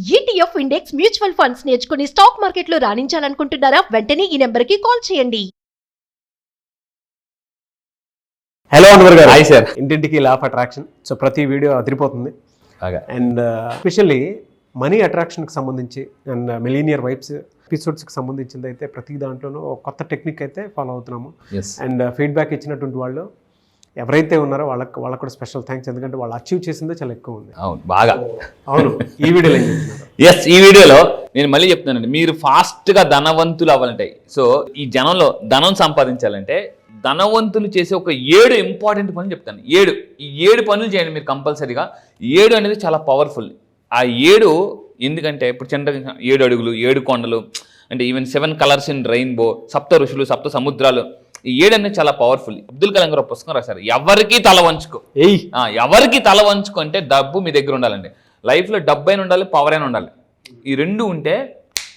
ETF index mutual funds నేర్చుకుని stock మార్కెట్లో రాణించాలనుకుంటున్నారా? వెంటనే ఈ నెంబర్కి కాల్ చేయండి. హలో అన్వర్ గారు. Hi sir. ఇంటింటికి లా ఆఫ్ అట్రాక్షన్. సో ప్రతి వీడియో అదిరిపోతుంది. బాగా. అండ్ ఎస్పెషల్లీ మనీ అట్రాక్షన్కి సంబంధించి అండ్ మిలీనియర్ వైబ్స్ ఎపిసోడ్స్కి సంబంధించింది అయితే ప్రతి దాంట్లోనూ ఒక కొత్త టెక్నిక్ అయితే ఫాలో అవుతున్నాము. అండ్ ఫీడ్బ్యాక్ ఇచ్చినటువంటి వాళ్ళు ఎవరైతే ఉన్నారో వాళ్ళకి కూడా స్పెషల్ థ్యాంక్స్. ఎందుకంటే వాళ్ళు అచీవ్ చేసిందే చాలా ఎక్కువ ఉంది. అవును, బాగా. అవును, ఈ వీడియోలో ఏం చెప్తున్నారు? ఎస్, ఈ వీడియోలో నేను మళ్ళీ చెప్తున్నానండి, మీరు ఫాస్ట్గా ధనవంతులు అవ్వాలంటే, సో ఈ జనంలో ధనం సంపాదించాలంటే ధనవంతులు చేసే ఒక 7 ఇంపార్టెంట్ పనులు చెప్తాను. ఈ 7 పనులు చేయండి మీరు కంపల్సరీగా. 7 అనేది చాలా పవర్ఫుల్. ఆ 7 ఎందుకంటే ఇప్పుడు చిన్న 7 అడుగులు, 7 కొండలు, అంటే ఈవెన్ 7 కలర్స్ ఇన్ రెయిన్బో, సప్త ఋషులు, సప్త సముద్రాలు, ఈ 7 అనేది చాలా పవర్ఫుల్. అబ్దుల్ కలాం గారు పుస్తకం రాశారు, ఎవరికి తల వంచుకో అంటే డబ్బు మీ దగ్గర ఉండాలండి. లైఫ్లో డబ్బు అయినా ఉండాలి, పవర్ అయినా ఉండాలి. ఈ 2 ఉంటే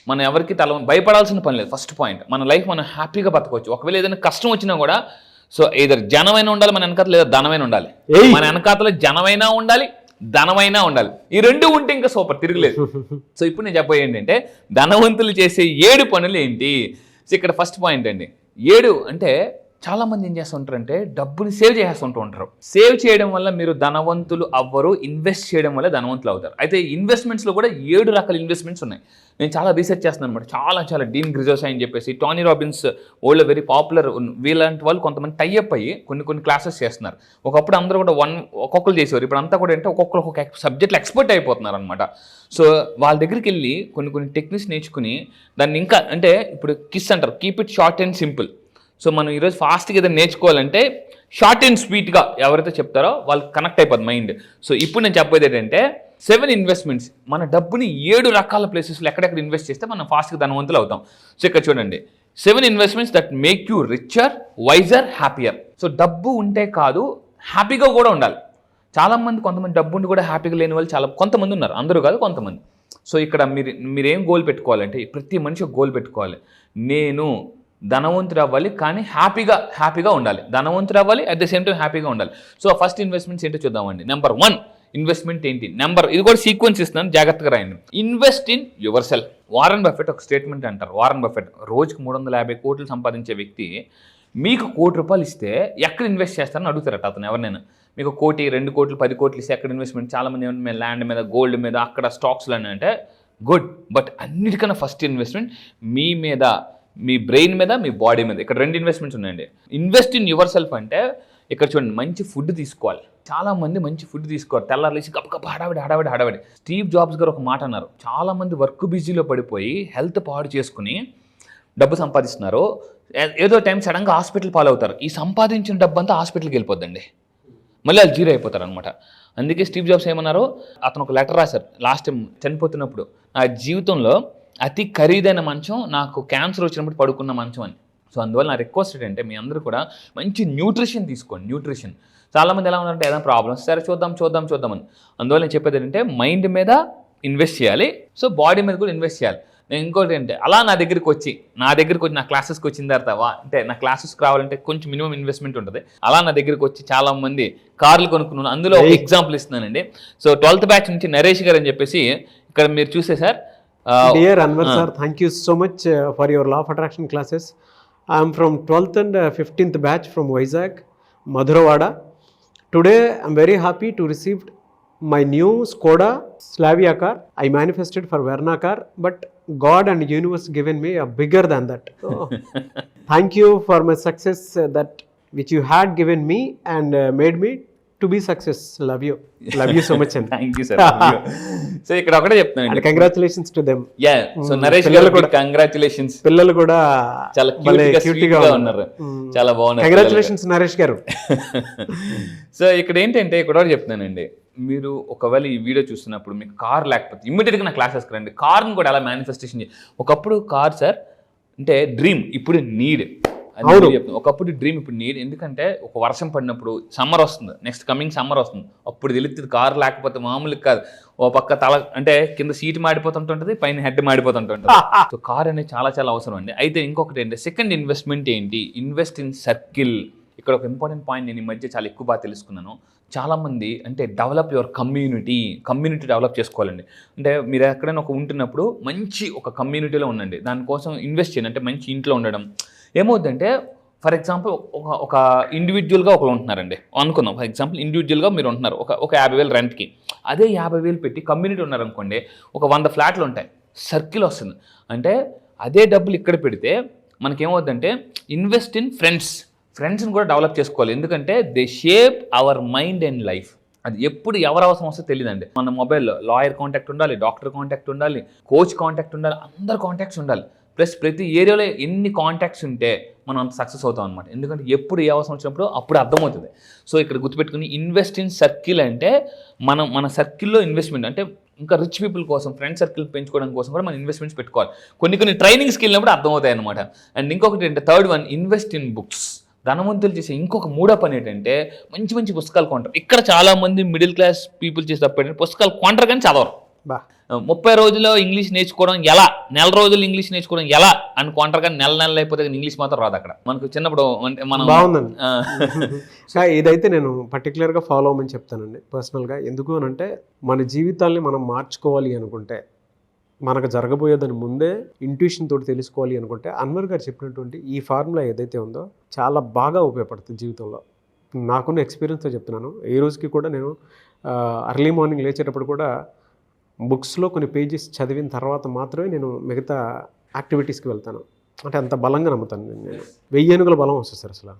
మనం ఎవరికి భయపడాల్సిన పని లేదు. ఫస్ట్ పాయింట్, మన లైఫ్ మనం హ్యాపీగా బతకవచ్చు. ఒకవేళ ఏదైనా కష్టం వచ్చినా కూడా, సో ఏదర్ జనమైనా ఉండాలి మన వెనకాతల, లేదా ధనమైనా ఉండాలి. మన వెనకాతల జనమైనా ఉండాలి, ధనమైనా ఉండాలి. ఈ 2 ఉంటే ఇంకా సూపర్, తిరగలేదు. సో ఇప్పుడు నేను చెప్పబోయే ఏంటంటే ధనవంతులు చేసే 7 పనులు ఏంటి. సో ఇక్కడ ఫస్ట్ పాయింట్ అండి, 7 అంటే చాలా మంది ఏం చేస్తూ ఉంటారంటే డబ్బుని సేవ్ చేస్తూ ఉంటారు. సేవ్ చేయడం వల్ల మీరు ధనవంతులు అవ్వరు, ఇన్వెస్ట్ చేయడం వల్ల ధనవంతులు అవుతారు. అయితే ఇన్వెస్ట్మెంట్స్లో కూడా 7 రకాల ఇన్వెస్ట్మెంట్స్ ఉన్నాయి. నేను చాలా రీసెర్చ్ చేస్తున్నాను అనమాట. చాలా డీన్ గ్రిజోస్ అని చెప్పేసి, టోనీ రాబిన్స్, వరల్డ్లో వెరీ పాపులర్, వీళ్ళంటి వాళ్ళు కొంతమంది టైఅప్ అయ్యి కొన్ని క్లాసెస్ చేస్తున్నారు. ఒకప్పుడు అందరూ కూడా ఒక్కొక్కరు చేసేవారు. ఇప్పుడు అంతా కూడా అంటే ఒక్కొక్కరు ఒక్కొక్క సబ్జెక్ట్లో ఎక్స్పర్ట్ అయిపోతున్నారు అనమాట. సో వాళ్ళ దగ్గరికి వెళ్ళి కొన్ని టెక్నిక్స్ నేర్చుకుని దాన్ని ఇంకా అంటే ఇప్పుడు కిస్ అంటారు, keep it short and simple. So మనం ఈరోజు ఫాస్ట్గా ఏదైనా నేర్చుకోవాలంటే షార్ట్ అండ్ స్వీట్గా ఎవరైతే చెప్తారో వాళ్ళు కనెక్ట్ అయిపోద్ది మైండ్. సో ఇప్పుడు నేను చెప్పేది ఏంటంటే 7 ఇన్వెస్ట్మెంట్స్, మన డబ్బుని 7 రకాల ప్లేసెస్లో ఎక్కడెక్కడ ఇన్వెస్ట్ చేస్తే మనం ఫాస్ట్గా ధనవంతులు అవుతాం. సో ఇక్కడ చూడండి, 7 investments that make you richer, wiser, happier. So డబ్బు ఉంటే కాదు, హ్యాపీగా కూడా ఉండాలి. చాలామంది కొంతమంది డబ్బు ఉండి కూడా హ్యాపీగా లేని వాళ్ళు కొంతమంది ఉన్నారు, అందరూ కాదు కొంతమంది. సో ఇక్కడ మీరేం గోల్ పెట్టుకోవాలంటే, ప్రతి మనిషి ఒక గోల్ పెట్టుకోవాలి. నేను ధనవంతుడు అవ్వాలి, కానీ హ్యాపీగా ఉండాలి. ధనవంతుడు అవ్వాలి, అట్ ద సేమ్ టైం హ్యాపీగా ఉండాలి. సో ఫస్ట్ ఇన్వెస్ట్మెంట్స్ ఏంటో చూద్దామండి. నెంబర్ 1 ఇన్వెస్ట్మెంట్ ఏంటి? ఇది కూడా సీక్వెన్స్ ఇస్తున్నాను, జాగ్రత్తగా రాయండి. Invest in your self. Warren Buffett ఒక స్టేట్మెంట్ అంటారు. వారన్ బఫెట్ రోజుకు 350 కోట్లు సంపాదించే వ్యక్తి మీకు ₹1 కోటి ఇస్తే ఎక్కడ ఇన్వెస్ట్ చేస్తారని అడుగుతారట అతను ఎవరినైనా. మీకు 1 కోటి, 2 కోట్లు, 10 కోట్లు ఇస్తే ఎక్కడ ఇన్వెస్ట్మెంట్? చాలామంది ఏమంటే ల్యాండ్ మీద, గోల్డ్ మీద, అక్కడ స్టాక్స్లో అంటే గుడ్. బట్ అన్నిటికన్నా ఫస్ట్ ఇన్వెస్ట్మెంట్ మీ మీద, మీ బ్రెయిన్ మీద, మీ బాడీ మీద. ఇక్కడ 2 ఇన్వెస్ట్మెంట్స్ ఉన్నాయండి. ఇన్వెస్ట్ ఇన్ యువర్ సెల్ఫ్ అంటే ఇక్కడ చూడండి, మంచి ఫుడ్ తీసుకోవాలి. చాలా మంది మంచి ఫుడ్ తీసుకోవాలి, తెల్లారలేసి గప్ప హడావిడి. స్టీవ్ జాబ్స్ గారు ఒక మాట అన్నారు, చాలా మంది వర్క్ బిజీలో పడిపోయి హెల్త్ పాడు చేసుకుని డబ్బు సంపాదిస్తున్నారు. ఏదో టైం సడన్గా హాస్పిటల్ పాలవుతారు. ఈ సంపాదించిన డబ్బు అంతా హాస్పిటల్కి వెళ్ళిపోద్దండి, మళ్ళీ వాళ్ళు జీరో అయిపోతారు అనమాట. అందుకే స్టీవ్ జాబ్స్ ఏమన్నారు, అతను ఒక లెటర్ రాశారు లాస్ట్ టైం చనిపోతున్నప్పుడు, నా జీవితంలో అతి ఖరీదైన మంచం నాకు క్యాన్సర్ వచ్చినప్పుడు పడుకున్న మంచం అని. సో అందువల్ల నా రిక్వెస్ట్ ఏంటంటే మీ అందరూ కూడా మంచి న్యూట్రిషన్ తీసుకోండి. న్యూట్రిషన్ చాలామంది ఎలా ఉన్నారంటే ఏదైనా ప్రాబ్లమ్స్, సరే చూద్దామని. అందువల్ల నేను చెప్పేది ఏంటంటే మైండ్ మీద ఇన్వెస్ట్ చేయాలి, సో బాడీ మీద కూడా ఇన్వెస్ట్ చేయాలి. నేను ఇంకోటి ఏంటంటే అలా నా దగ్గరికి వచ్చి నా క్లాసెస్కి వచ్చిన తర్వాత అంటే నా క్లాసెస్కి రావాలంటే కొంచెం మినిమం ఇన్వెస్ట్మెంట్ ఉంటుంది. అలా నా దగ్గరికి వచ్చి చాలా మంది కార్లు కొనుక్కున్నాను. అందులో ఒక ఎగ్జాంపుల్ ఇస్తున్నానండి. సో 12th బ్యాచ్ నుంచి నరేష్ గారు అని చెప్పేసి ఇక్కడ మీరు చూస్తే sir. Dear Anwar sir, thank you so much for your law of attraction classes. I am from 12th and 15th batch from Vizag, Madhuravada. Today I am very happy to receive my new Skoda Slavia car. I manifested for Verna car, but God and universe given me a bigger than that. So, thank you for my success that which you had given me and made me to be success. Love you so much. And thank you sir. So ఇక్కడ ఒకటే చెప్తాను, congratulations to them. So Naresh గారు కూడా congratulations. పిల్లలు కూడా చాలా cute గా ఉన్నారు, చాలా బాగున్నారు. కంగ్రాచులేషన్స్ నరేష్ గారు. సో ఇక్కడ ఏంటంటే ఇక్కడ చెప్తానండి, మీరు ఒకవేళ ఈ వీడియో చూస్తున్నప్పుడు మీకు కార్ లేకపోతే ఇమ్మీడియట్గా నా క్లాసెస్కి రండి. కార్ని కూడా ఎలా మేనిఫెస్టేషన్ ఒకప్పుడు కార్ సార్ అంటే డ్రీమ్, ఇప్పుడు నీడ్. ఒకప్పుడు డ్రీమ్, ఇప్పుడు నీడ్. ఎందుకంటే ఒక వర్షం పడినప్పుడు సమ్మర్ వస్తుంది, నెక్స్ట్ కమింగ్ సమ్మర్ వస్తుంది, అప్పుడు తెలుస్తుంది కారు లేకపోతే మామూలు కాదు. ఓ పక్క తల అంటే కింద సీట్ మాడిపోతుంటుంది, పైన హెడ్ మాడిపోతుంటుంది. సో కార్ అనేది చాలా అవసరం అండి. అయితే ఇంకొకటి ఏంటి, సెకండ్ ఇన్వెస్ట్మెంట్ ఏంటి? Invest in circle. ఇక్కడ ఒక ఇంపార్టెంట్ పాయింట్ నేను ఈ మధ్య చాలా ఎక్కువ బాగా తెలుసుకున్నాను. చాలామంది అంటే డెవలప్ యువర్ కమ్యూనిటీ డెవలప్ చేసుకోవాలండి. అంటే మీరు ఎక్కడైనా ఉంటున్నప్పుడు మంచి ఒక కమ్యూనిటీలో ఉండండి, దానికోసం ఇన్వెస్ట్ చేయండి. అంటే మంచి ఇంట్లో ఉండడం ఏమవుతుందంటే, ఫర్ ఎగ్జాంపుల్ ఒక ఇండివిజువల్గా ఒకరు ఉంటున్నారండి అనుకుందాం. ఫర్ ఎగ్జాంపుల్ ఇండివిజువల్గా మీరు ఉంటున్నారు ఒక 50,000 రెంట్కి. అదే 50,000 పెట్టి కమ్యూనిటీ ఉన్నారనుకోండి, ఒక 100 ఫ్లాట్లు ఉంటాయి, సర్కిల్ వస్తుంది. అంటే అదే డబ్బులు ఇక్కడ పెడితే మనకేమవుతుందంటే ఇన్వెస్ట్ ఇన్ ఫ్రెండ్స్ని కూడా డెవలప్ చేసుకోవాలి. ఎందుకంటే they shape our mind and life. అది ఎప్పుడు ఎవరు అవసరం వస్తే తెలియదండి. మన మొబైల్లో లాయర్ కాంటాక్ట్ ఉండాలి, డాక్టర్ కాంటాక్ట్ ఉండాలి, కోచ్ కాంటాక్ట్ ఉండాలి, అందరు కాంటాక్ట్స్ ఉండాలి. ప్లస్ ప్రతి ఏరియాలో ఎన్ని కాంటాక్ట్స్ ఉంటే మనం అంత సక్సెస్ అవుతాం అనమాట. ఎందుకంటే ఎప్పుడు ఏ అవసరం వచ్చినప్పుడు అప్పుడు అర్థమవుతుంది. సో ఇక్కడ గుర్తుపెట్టుకుని ఇన్వెస్ట్ ఇన్ సర్కిల్ అంటే మన సర్కిల్లో ఇన్వెస్ట్మెంట్ అంటే ఇంకా రిచ్ పీపుల్ కోసం, ఫ్రెండ్ సర్కిల్ పెంచుకోవడం కోసం కూడా మనం ఇన్వెస్ట్మెంట్స్ పెట్టుకోవాలి. కొన్ని ట్రైనింగ్స్కి వెళ్ళినప్పుడు అర్థమవుతాయి అనమాట. అండ్ ఇంకొకటి ఏంటంటే third one, invest in books. ధనవంతులు చేసే ఇంకొక మూడో పని ఏంటంటే మంచి మంచి పుస్తకాలు కొంటారు. ఇక్కడ చాలా మంది మిడిల్ క్లాస్ పీపుల్ చేసే తప్ప ఏంటంటే పుస్తకాలు కొంటారు కానీ చదవరు. 30 రోజుల్లో ఇంగ్లీష్ నేర్చుకోవడం ఎలా, నెల రోజులు ఇంగ్లీష్ నేర్చుకోవడం ఎలా అని కొంటారు కానీ నెల అయిపోతే ఇంగ్లీష్ మాత్రం రాదు. అక్కడ మనకు చిన్నప్పుడు అంటే మనం బాగుందండి. ఇదైతే నేను పర్టికులర్గా ఫాలో అవ్వమని చెప్తానండి పర్సనల్గా. ఎందుకు అని అంటే మన జీవితాల్ని మనం మార్చుకోవాలి అనుకుంటే, మనకు జరగబోయేదని ముందే ఇంట్యూషన్ తోటి తెలుసుకోవాలి అనుకుంటే, అన్వర్ గారు చెప్పినటువంటి ఈ ఫార్ములా ఏదైతే ఉందో చాలా బాగా ఉపయోగపడుతుంది జీవితంలో. నాకున్న ఎక్స్పీరియన్స్తో చెప్తున్నాను. ఈ రోజుకి కూడా నేను అర్లీ మార్నింగ్ లేచేటప్పుడు కూడా బుక్స్లో కొన్ని పేజెస్ చదివిన తర్వాత మాత్రమే నేను మిగతా యాక్టివిటీస్కి వెళ్తాను. అంటే అంత బలంగా నమ్ముతాను నేను. 1000 ఏనుగుల బలం వస్తుంది సార్ అసలు.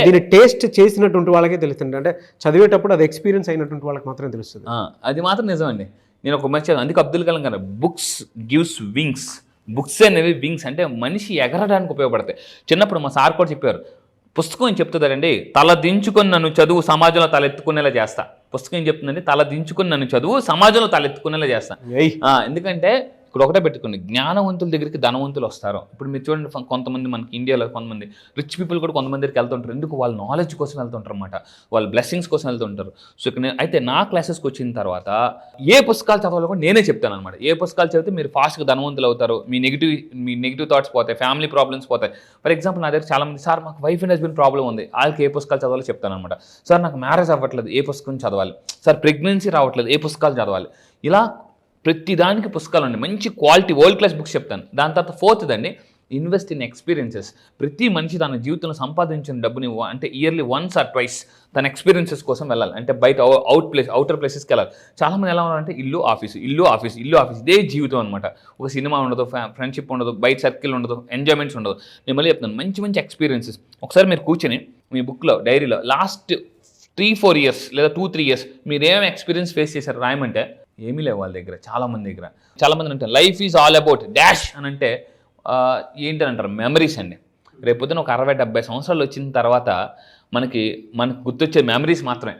దీన్ని టేస్ట్ చేసినటువంటి వాళ్ళకే తెలుస్తుంది. అంటే చదివేటప్పుడు అది ఎక్స్పీరియన్స్ అయినటువంటి వాళ్ళకి మాత్రమే తెలుస్తుంది. అది మాత్రం నిజమండి. నేను ఒక మంచి అందుకే అబ్దుల్ కలాం గారు బుక్స్ గివ్స్ వింగ్స్. బుక్స్ అనేవి వింగ్స్, అంటే మనిషి ఎగరడానికి ఉపయోగపడతాయి. చిన్నప్పుడు మా సార్ కూడా చెప్పారు, పుస్తకం ఏం చెప్తుందండి, తల దించుకొని నన్ను చదువు సమాజంలో తలెత్తుకునేలా చేస్తా. పుస్తకం ఏం చెప్తుందండి, తల దించుకొని నన్ను చదువు సమాజంలో తలెత్తుకునేలా చేస్తా. ఎందుకంటే ఇక్కడ ఒకటే పెట్టుకోండి, జ్ఞానవంతుల దగ్గరికి ధనవంతులు వస్తారు. ఇప్పుడు మీరు చూడండి, కొంతమంది మనకి ఇండియాలో కొంతమంది రిచ్ పీపుల్ కూడా కొంతమంది దగ్గరికి వెళ్తుంటారు. ఎందుకు? వాళ్ళ నాలెడ్జ్ కోసం వెళ్తుంటారు అనమాట, వాళ్ళ బ్లెస్సింగ్స్ కోసం వెళ్తుంటారు. సో ఇక్కడ అయితే నా క్లాసెస్కి వచ్చిన తర్వాత ఏ పుస్తకాలు చదవాలో కూడా నేనే చెప్తాను అనమాట. ఏ పుస్తకాలు చదివితే మీరు ఫాస్ట్గా ధనవంతులు అవుతారు, మీ నెగిటివ్ థాట్స్ పోతాయి, ఫ్యామిలీ ప్రాబ్లమ్స్ పోతాయి. ఫర్ ఎగ్జాంపుల్ నా దగ్గర చాలామంది, సార్ మాకు వైఫ్ అండ్ హస్బెండ్ ప్రాబ్లం ఉంది, వాళ్ళకి ఏ పుస్తకాలు చదవాలో చెప్తాను అనమాట. సార్ నాకు మ్యారేజ్ అవ్వట్లేదు, ఏ పుస్తకం చదవాలి? సార్ ప్రెగ్నెన్సీ రావట్లేదు, ఏ పుస్తకాలు చదవాలి? ఇలా ప్రతి దానికి పుస్తకాలు ఉన్నాయి, మంచి క్వాలిటీ వరల్డ్ క్లాస్ బుక్స్ చెప్తాను. దాని తర్వాత fourth Dandi, invest in experiences. ప్రతి మనిషి తన జీవితంలో సంపాదించిన డబ్బుని అంటే ఇయర్లీ వన్స్ ఆర్ ట్వైస్ తన ఎక్స్పీరియన్సెస్ కోసం వెళ్ళాలి. అంటే బయట అవుటర్ ప్లేసెస్కి వెళ్ళాలి. చాలామంది ఎలా ఉన్నారంటే ఇల్లు ఆఫీసు ఇదే జీవితం అనమాట. ఒక సినిమా ఉండదు, ఫ్రెండ్షిప్ ఉండదు, బయట సర్కిల్ ఉండదు, ఎంజాయ్మెంట్స్ ఉండదు. నేను మళ్ళీ చెప్తాను, మంచి ఎక్స్పీరియన్సెస్. ఒకసారి మీరు కూర్చొని మీ బుక్లో డైరీలో లాస్ట్ 3-4 years లేదా 2-3 years మీరు ఏమేమి ఎక్స్పీరియన్స్ ఫేస్ చేశారు రాయమంటే ఏమీ లేవు వాళ్ళ దగ్గర. చాలామంది అంటే life is all about dash అని అంటే ఏంటని అంటారు, మెమరీస్ అండి. రేపొద్దున ఒక 60-70 సంవత్సరాలు వచ్చిన తర్వాత మనకు గుర్తొచ్చే మెమరీస్ మాత్రమే.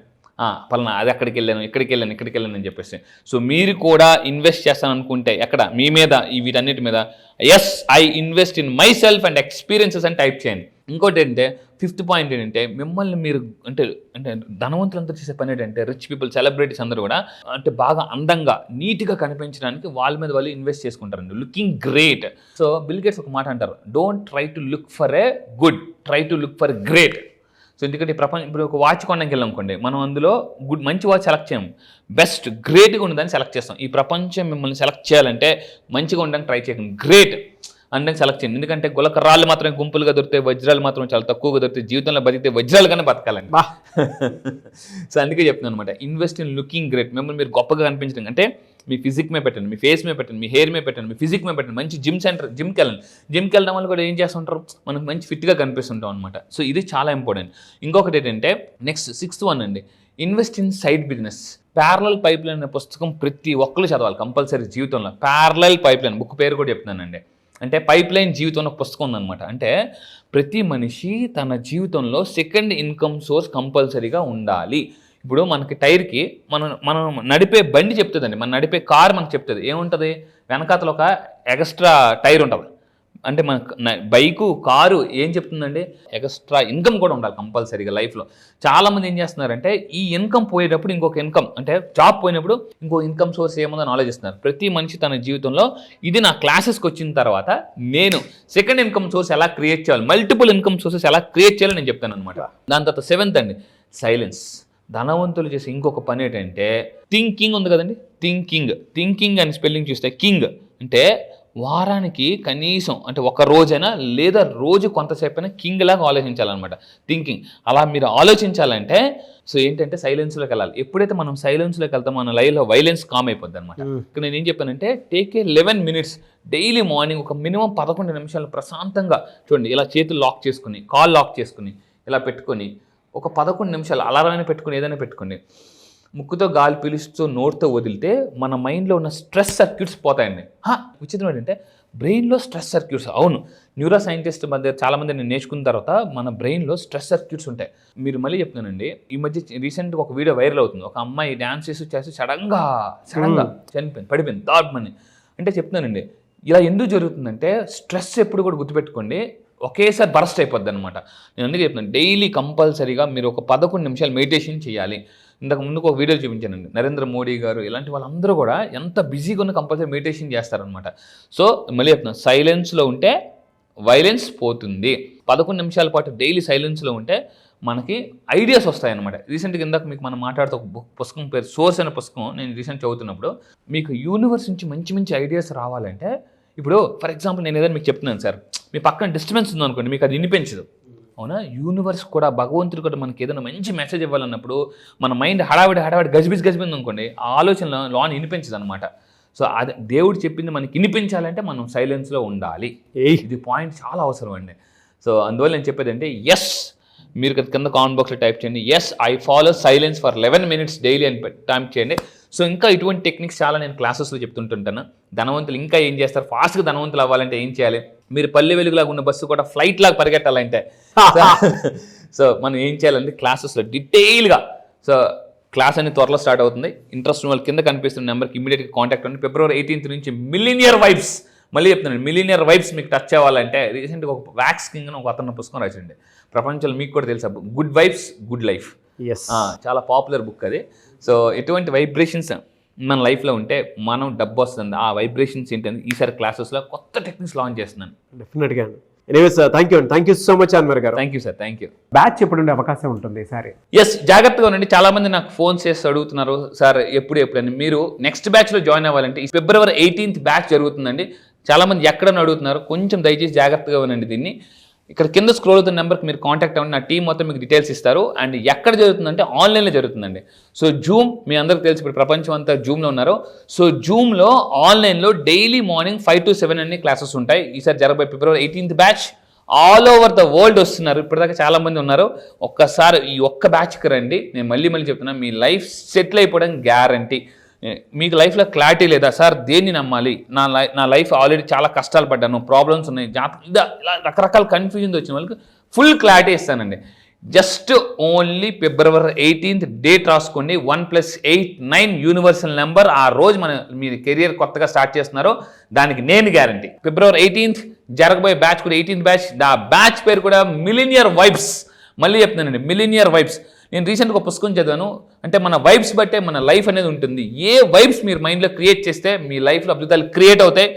పలానా అది అక్కడికి వెళ్ళాను అని చెప్పేసి. సో మీరు కూడా ఇన్వెస్ట్ చేస్తాననుకుంటే ఎక్కడ మీ మీద వీటన్నిటి మీద yes I invest in myself and experiences అని టైప్ చేయండి. ఇంకోటి ఏంటంటే 5th పాయింట్ ఏంటంటే మిమ్మల్ని మీరు అంటే ధనవంతులంతా చేసే పని ఏంటంటే రిచ్ పీపుల్, సెలబ్రిటీస్ అందరూ కూడా అంటే బాగా అందంగా నీట్గా కనిపించడానికి వాళ్ళ మీద వాళ్ళు ఇన్వెస్ట్ చేసుకుంటారండి, looking great. So bill gates ఒక మాట అంటారు, don't try to look for a good, try to look for great. So ఎందుకంటే ఇప్పుడు ఒక వాచ్ కొనడానికి వెళ్ళామనుకోండి, మనం అందులో మంచి వాచ్ సెలెక్ట్ చేయము, బెస్ట్ గ్రేట్గా ఉండదని సెలెక్ట్ చేస్తాం. ఈ ప్రపంచం మిమ్మల్ని సెలెక్ట్ చేయాలంటే మంచిగా ఉండడానికి ట్రై చేయకండి, గ్రేట్ అంటే సెలెక్ట్ చేయండి. ఎందుకంటే గులకరాళ్ళు మాత్రమే గుంపులుగా దొరికితే, వజ్రాలు మాత్రం చాలా తక్కువగా దొరికితే, జీవితంలో బతికితే వజ్రాలు కానీ బతకాలండి. సో అందుకే చెప్తున్నాను అనమాట, ఇన్వెస్ట్ ఇన్ లుకింగ్ గ్రేట్. మిమ్మల్ని మీరు గొప్పగా కనిపించడం అంటే మీ ఫిజిక్ మీద పెట్టండి, మీ ఫేస్ మీద పెట్టండి, మీ హెయిర్ మీద పెట్టండి, మీ ఫిజిక్ మీద పెట్టండి. మంచి జిమ్కి వెళ్ళండి. జిమ్కి వెళ్ళడం వల్ల కూడా ఏం చేస్తుంటారు, మనకు మంచి ఫిట్గా కనిపిస్తుంటాం అనమాట. సో ఇది చాలా ఇంపార్టెంట్. ఇంకొకటి ఏంటంటే నెక్స్ట్ 6th వన్ అండి, invest in side business. Parallel pipeline అనే పుస్తకం ప్రతి ఒక్కరు చదవాలి కంపల్సరీ జీవితంలో. ప్యారలల్ పైప్లైన్ బుక్ పేరు కూడా చెప్తున్నానండి. అంటే పైప్లైన్ జీవితంలో పుస్తకం ఉందన్నమాట. అంటే ప్రతి మనిషి తన జీవితంలో సెకండ్ ఇన్కమ్ సోర్స్ కంపల్సరీగా ఉండాలి. ఇప్పుడు మనకి టైర్కి మనం నడిపే బండి చెప్తుందండి, మనం నడిపే కార్ మనకు చెప్తుంది. ఏముంటుంది, వెనకాతలో ఒక ఎక్స్ట్రా టైర్ ఉంటుంది. అంటే మన బైకు కారు ఏం చెప్తుందండి, ఎక్స్ట్రా ఇన్కమ్ కూడా ఉండాలి కంపల్సరీగా లైఫ్లో. చాలామంది ఏం చేస్తున్నారంటే ఈ ఇన్కమ్ పోయేటప్పుడు ఇంకొక ఇన్కమ్, అంటే జాబ్ పోయినప్పుడు ఇంకో ఇన్కమ్ సోర్స్ ఏముందని ఆలోచిస్తున్నారు. ప్రతి మనిషి తన జీవితంలో ఇది నా క్లాసెస్కి వచ్చిన తర్వాత నేను సెకండ్ ఇన్కమ్ సోర్స్ ఎలా క్రియేట్ చేయాలి, మల్టిపుల్ ఇన్కమ్ సోర్సెస్ ఎలా క్రియేట్ చేయాలని నేను చెప్తాను అనమాట. దాని తర్వాత 7th అండి, సైలెన్స్. ధనవంతులు చేసే ఇంకొక పని ఏంటంటే థింకింగ్ ఉంది కదండి, థింకింగ్ అని స్పెల్లింగ్ చూస్తే కింగ్ అంటే వారానికి కనీసం అంటే ఒక రోజైనా లేదా రోజు కొంతసేపైనా కింగ్ లాగా ఆలోచించాలన్నమాట. థింకింగ్ అలా మీరు ఆలోచించాలంటే సో ఏంటంటే సైలెన్స్లోకి వెళ్ళాలి. ఎప్పుడైతే మనం సైలెన్స్లోకి వెళ్తామో మన లైఫ్లో వైలెన్స్ కామ్ అయిపోద్ది అనమాట. ఇక్కడ నేను ఏం చెప్పానంటే take a 11 minutes daily morning ఒక మినిమం 11 నిమిషాలు ప్రశాంతంగా చూడండి, ఇలా చేతులు లాక్ చేసుకుని కాల్ లాక్ చేసుకుని ఇలా పెట్టుకొని ఒక 11 నిమిషాలు అలారాన్ని పెట్టుకుని ఏదైనా పెట్టుకోండి. ముక్కుతో గాలి పీలుస్తూ నోటితో వదిలితే మన మైండ్లో ఉన్న స్ట్రెస్ సర్క్యూట్స్ పోతాయండి. విచిత్రం ఏంటంటే బ్రెయిన్లో స్ట్రెస్ సర్క్యూట్స్, అవును న్యూరో సైంటిస్ట్ మధ్య చాలామంది నేను నేర్చుకున్న తర్వాత మన బ్రెయిన్లో స్ట్రెస్ సర్క్యూట్స్ ఉంటాయి. మీరు మళ్ళీ చెప్తున్నానండి, ఈ మధ్య రీసెంట్గా ఒక వీడియో వైరల్ అవుతుంది. ఒక అమ్మాయి డ్యాన్స్ చేసి సడన్గా చనిపోయింది, పడిపోయింది థాట్ మని. అంటే చెప్తున్నానండి ఇలా ఎందుకు జరుగుతుందంటే స్ట్రెస్ ఎప్పుడు కూడా గుర్తుపెట్టుకోండి ఒకేసారి బరస్ట్ అయిపోద్ది అనమాట. నేను అందుకే చెప్తున్నాను డైలీ కంపల్సరీగా మీరు ఒక 11 నిమిషాలు మెడిటేషన్ చేయాలి. ఇంతకు ముందుకు ఒక వీడియో చూపించానండి, నరేంద్ర మోడీ గారు ఇలాంటి వాళ్ళందరూ కూడా ఎంత బిజీగా ఉన్న కంపల్సరీ మెడిటేషన్ చేస్తారనమాట. సో మళ్ళీ చెప్తున్నాను సైలెన్స్లో ఉంటే వైలెన్స్ పోతుంది. 11 నిమిషాల పాటు డైలీ సైలెన్స్లో ఉంటే మనకి ఐడియాస్ వస్తాయన్నమాట. రీసెంట్గా ఇందాక మీకు మనం మాట్లాడుతూ ఒక పుస్తకం పేరు సోర్స్ అనే పుస్తకం నేను రీసెంట్ చదువుతున్నప్పుడు మీకు యూనివర్స్ నుంచి మంచి ఐడియాస్ రావాలంటే ఇప్పుడు ఫర్ ఎగ్జాంపుల్ నేను ఏదైనా మీకు చెప్తున్నాను సార్, మీ పక్కన డిస్టర్బెన్స్ ఉందనుకోండి, మీకు అది వినిపించదు. అవునా, యూనివర్స్ కూడా భగవంతుడు కూడా మనకి ఏదైనా మంచి మెసేజ్ ఇవ్వాలన్నప్పుడు మన మైండ్ హడావిడి గజిబిజ్ అనుకోండి, ఆ ఆలోచన లోన్ వినిపించదు అనమాట. సో అది దేవుడు చెప్పింది మనకి వినిపించాలంటే మనం సైలెన్స్లో ఉండాలి. ఇది పాయింట్ చాలా అవసరం అండి. సో అందువల్ల నేను చెప్పేది అంటే ఎస్, మీరు కింద కామెంట్ బాక్స్లో టైప్ చేయండి yes I follow silence for 11 minutes daily అని టైప్ చేయండి. సో ఇంకా ఇటువంటి టెక్నిక్స్ చాలా నేను క్లాసెస్లో చెప్తుంటాను. ధనవంతులు ఇంకా ఏం చేస్తారు, ఫాస్ట్గా ధనవంతులు అవ్వాలంటే ఏం చేయాలి, మీరు పల్లె వెలుగులాగా ఉన్న బస్సు కూడా ఫ్లైట్ లాగా పరిగెట్టాలంటే సో మనం ఏం చేయాలంటే క్లాసెస్లో డీటెయిల్గా. సో క్లాస్ అనేది త్వరలో స్టార్ట్ అవుతుంది. ఇంట్రెస్ట్ ఉన్న వాళ్ళు కింద కనిపిస్తున్న నెంబర్కి ఇమీడియట్గా కాంటాక్ట్ అవ్వండి. February 18th నుంచి మిలీనియర్ వైబ్స్, మళ్ళీ చెప్తున్నాను మిలీనియర్ వైబ్స్ మీకు టచ్ అవ్వాలంటే రీసెంట్గా ఒక వ్యాక్స్ కింగ్ అని ఒక అతను పుస్తకం రాసిండి. ప్రపంచంలో మీకు కూడా తెలుసా, గుడ్ వైబ్స్ గుడ్ లైఫ్. చాలా పాపులర్ బుక్ అది. సో ఎటువంటి వైబ్రేషన్స్ మన లైఫ్లో ఉంటే మనం డబ్బు వస్తుంది. ఆ వైబ్రేషన్స్ ఏంటంటే ఈసారి క్లాసెస్లో కొత్త టెక్నిక్స్ లాంచ్ చేస్తున్నాను. డెఫినెట్గా. Anyways thank you so much Anwar గారు. Thank you sir, thank you. Batch ఎప్పుడు ఉండే అవకాశం ఉంటుంది ఈసారి? ఎస్, జాగ్రత్తగా ఉండండి. చాలా మంది నాకు ఫోన్ చేసి అడుగుతున్నారు సార్ ఎప్పుడని. మీరు నెక్స్ట్ బ్యాచ్లో జాయిన్ అవ్వాలంటే ఈ February 18th బ్యాచ్ జరుగుతుందండి. చాలా మంది ఎక్కడని అడుగుతున్నారు, కొంచెం దయచేసి జాగ్రత్తగా ఉండండి. దీన్ని ఇక్కడ కింద స్క్రోల్ అవుతున్న నెంబర్కి మీరు కాంటాక్ట్ అవ్వండి. నా టీం మొత్తం మీకు డీటెయిల్స్ ఇస్తారు. అండ్ ఎక్కడ జరుగుతుందంటే ఆన్లైన్లో జరుగుతుందండి. సో జూమ్ మీ అందరికి తెలిసి ఇప్పుడు ప్రపంచం అంతా జూమ్లో ఉన్నారు. సో జూమ్లో ఆన్లైన్లో డైలీ మార్నింగ్ 5 to 7 అన్ని క్లాసెస్ ఉంటాయి. ఈసారి జరగబోయే February 18th batch all over the world వస్తున్నారు. ఇప్పటిదాకా చాలా మంది ఉన్నారు. ఒక్కసారి ఈ ఒక్క బ్యాచ్కి రండి. నేను మళ్ళీ చెప్తున్నా, మీ లైఫ్ సెటిల్ అయిపోవడం గ్యారంటీ. మీకు లైఫ్లో క్లారిటీ లేదా సార్, దేన్ని నమ్మాలి, నా లైఫ్ ఆల్రెడీ చాలా కష్టాలు పడ్డాను, ప్రాబ్లమ్స్ ఉన్నాయి, ఇలా రకరకాల కన్ఫ్యూజన్ వచ్చిన వాళ్ళకి ఫుల్ క్లారిటీ ఇస్తానండి. Just only February 18th date రాసుకోండి. 1+8 9 యూనివర్సల్ నెంబర్. ఆ రోజు మీరు కెరియర్ కొత్తగా స్టార్ట్ చేస్తున్నారో దానికి నేను గ్యారంటీ. February 18th జరగబోయే బ్యాచ్ కూడా 18th బ్యాచ్. ఆ బ్యాచ్ పేరు కూడా మిలీనియర్ వైబ్స్. మళ్ళీ చెప్తున్నానండి మిలీనియర్ వైబ్స్. నేను రీసెంట్గా ఒక పుస్తకం చదివాను, అంటే మన వైబ్స్ బట్టే మన లైఫ్ అనేది ఉంటుంది. ఏ వైబ్స్ మీరు మైండ్లో క్రియేట్ చేస్తే మీ లైఫ్లో అద్భుతాలు క్రియేట్ అవుతాయి.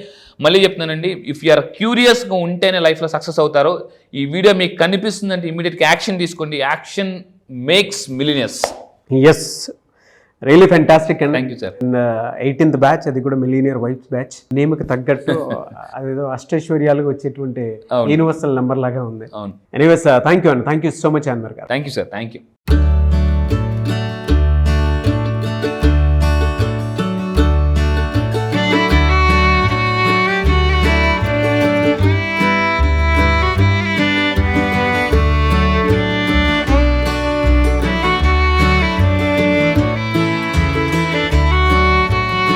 మళ్ళీ చెప్తున్నానండి, ఇఫ్ యు ఆర్ క్యూరియస్గా ఉంటేనే లైఫ్లో సక్సెస్ అవుతారు. ఈ వీడియో మీకు కనిపిస్తుందంటే ఇమీడియట్గా యాక్షన్ తీసుకోండి. Action makes millionaires. Yes, really fantastic అండి. Thank you sir. 18th batch, అది కూడా మిలీనియర్ వైబ్స్ బ్యాచ్. నేమ్కి తగ్గట్టు అదేదో అష్టైశ్వర్యాలుగా వచ్చేటువంటి యూనివర్సల్ నెంబర్ లాగా ఉంది. అవును. Anyways thank you so much Anwar గారు. Thank you sir, thank you.